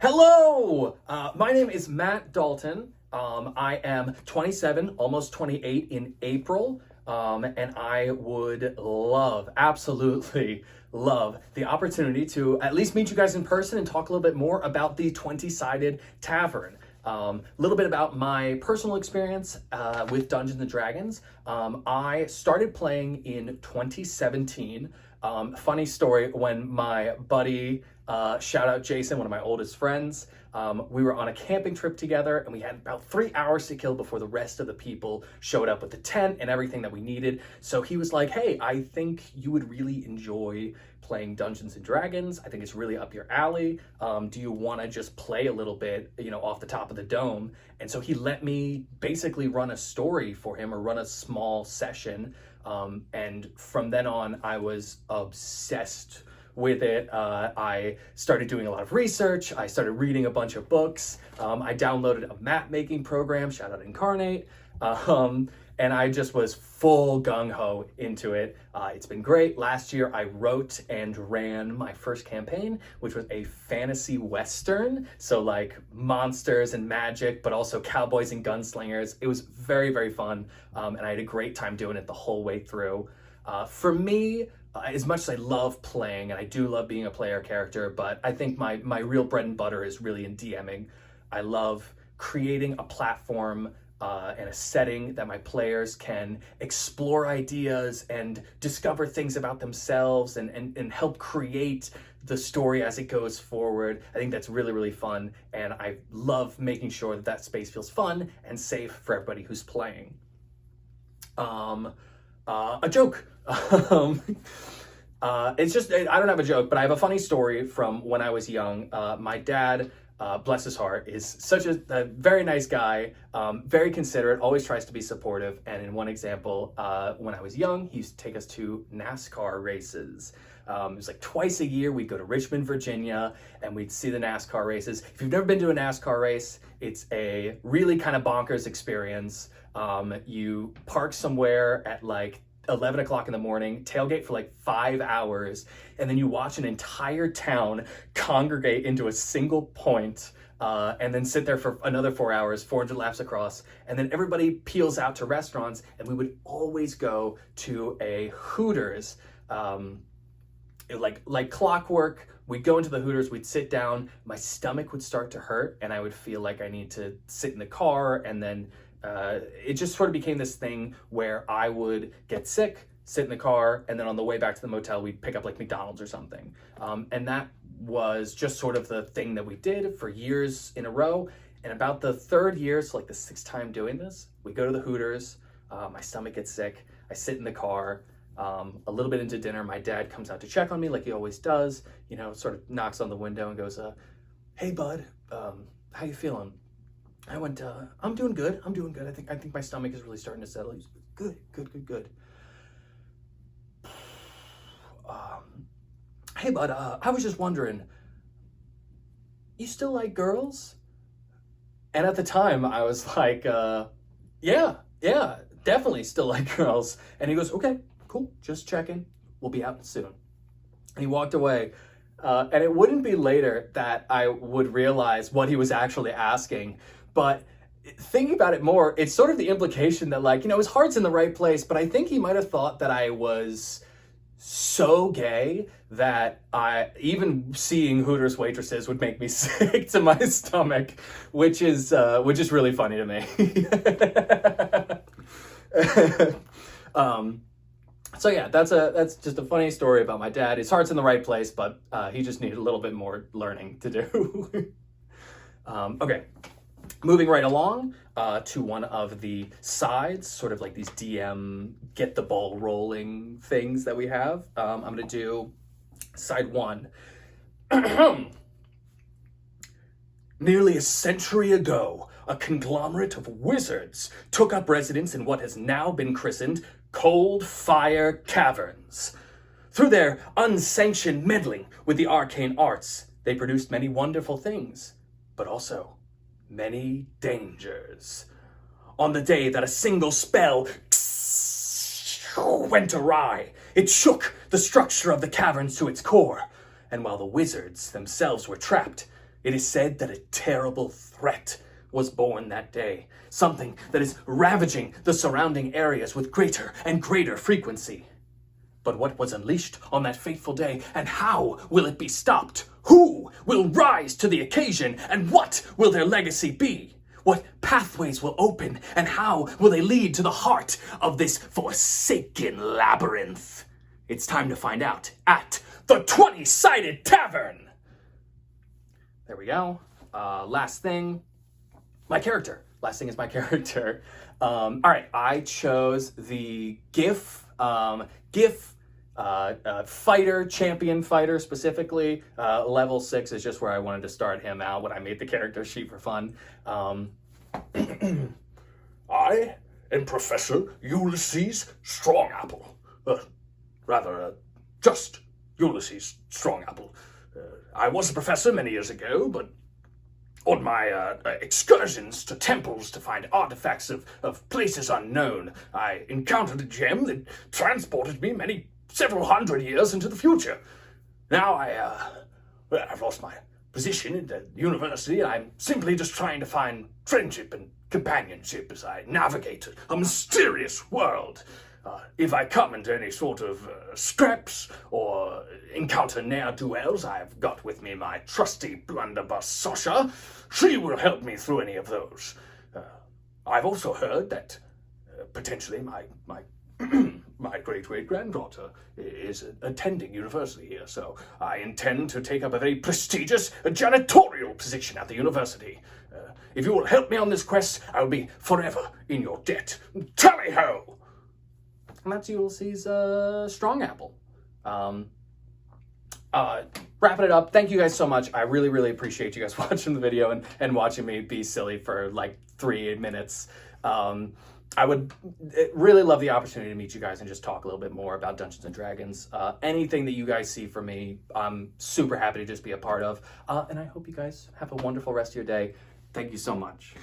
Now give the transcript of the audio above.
Hello! My name is Matt Dalton. I am 27, almost 28 in April, and I would absolutely love the opportunity to at least meet you guys in person and talk a little bit more about the Twenty-Sided Tavern. A little bit about my personal experience with Dungeons and Dragons. I started playing in 2017. Funny story, when my buddy, shout out Jason, one of my oldest friends, we were on a camping trip together and we had about 3 hours to kill before the rest of the people showed up with the tent and everything that we needed. So he was like, hey, I think you would really enjoy playing Dungeons and Dragons. I think it's really up your alley. Do you want to just play a little bit, off the top of the dome? And so he let me basically run a story for him, or run a small session. And from then on, I was obsessed with it. I started doing a lot of research. I started reading a bunch of books. I downloaded a map making program, shout out Incarnate. And I just was full gung-ho into it. It's been great. Last year I wrote and ran my first campaign, which was a fantasy western. So like monsters and magic, but also cowboys and gunslingers. It was very, very fun. And I had a great time doing it the whole way through. For me, as much as I love playing, and I do love being a player character, but I think my real bread and butter is really in DMing. I love creating a platform and a setting that my players can explore ideas and discover things about themselves and help create the story as it goes forward. I think that's really, really fun, and I love making sure that that space feels fun and safe for everybody who's playing. A joke. It's just, I don't have a joke, but I have a funny story from when I was young. My dad, bless his heart, is such a very nice guy, very considerate, always tries to be supportive. And in one example, when I was young, he used to take us to NASCAR races. It was like twice a year. We'd go to Richmond, Virginia, and we'd see the NASCAR races. If you've never been to a NASCAR race, it's a really kind of bonkers experience. You park somewhere at like 11 o'clock in the morning, tailgate for like 5 hours, and then you watch an entire town congregate into a single point, and then sit there for another 4 hours, 400 laps across, and then everybody peels out to restaurants, and we would always go to a Hooters. Like clockwork, we'd go into the Hooters, we'd sit down, my stomach would start to hurt, and I would feel like I need to sit in the car, and then it just sort of became this thing where I would get sick, sit in the car, and then on the way back to the motel, we'd pick up like McDonald's or something. And that was just sort of the thing that we did for years in a row. And about the third year, so like the sixth time doing this, we go to the Hooters, my stomach gets sick, I sit in the car, a little bit into dinner, my dad comes out to check on me like he always does, sort of knocks on the window and goes, hey bud, how you feeling? I went, I'm doing good. I think my stomach is really starting to settle. He's good. Hey bud, I was just wondering, you still like girls? And at the time I was like, yeah, definitely still like girls. And he goes, okay, cool, just checking. We'll be out soon. And he walked away. And it wouldn't be later that I would realize what he was actually asking. But thinking about it more, it's sort of the implication that, like, his heart's in the right place, but I think he might have thought that I was so gay that even seeing Hooters waitresses would make me sick to my stomach, which is really funny to me. So yeah, that's just a funny story about my dad. His heart's in the right place, but he just needed a little bit more learning to do. Okay. Moving right along to one of the sides, sort of like these DM get the ball rolling things that we have. I'm going to do side one. Nearly a century ago, a conglomerate of wizards took up residence in what has now been christened Cold Fire Caverns. Through their unsanctioned meddling with the arcane arts, they produced many wonderful things, but also many dangers. On the day that a single spell went awry, it shook the structure of the caverns to its core, and while the wizards themselves were trapped, It is said that a terrible threat was born that day, something that is ravaging the surrounding areas with greater and greater frequency. But what was unleashed on that fateful day, and how will it be stopped? Who will rise to the occasion, and what will their legacy be? What pathways will open, and how will they lead to the heart of this forsaken labyrinth? It's time to find out at the 20-Sided Tavern! There we go. Last thing, my character. Last thing is my character. All right, I chose the GIF fighter, champion fighter specifically. Level 6 is just where I wanted to start him out when I made the character sheet for fun. I am Professor Ulysses Strongapple. Just Ulysses Strongapple. I was a professor many years ago, but on my excursions to temples to find artifacts of places unknown, I encountered a gem that transported me several hundred years into the future. Now I've lost my position at the university. I'm simply just trying to find friendship and companionship as I navigate a mysterious world. If I come into any sort of scraps or encounter ne'er-do-wells, I've got with me my trusty blunderbuss Sasha. She will help me through any of those. I've also heard that potentially my my great-great-granddaughter is attending university here, so I intend to take up a very prestigious janitorial position at the university. If you will help me on this quest, I'll be forever in your debt. Tally-ho! And that's Ulysses Strongapple. Wrapping it up, thank you guys so much. I really, really appreciate you guys watching the video and watching me be silly for like 3 minutes. I would really love the opportunity to meet you guys and just talk a little bit more about Dungeons & Dragons. Anything that you guys see from me, I'm super happy to just be a part of. And I hope you guys have a wonderful rest of your day. Thank you so much.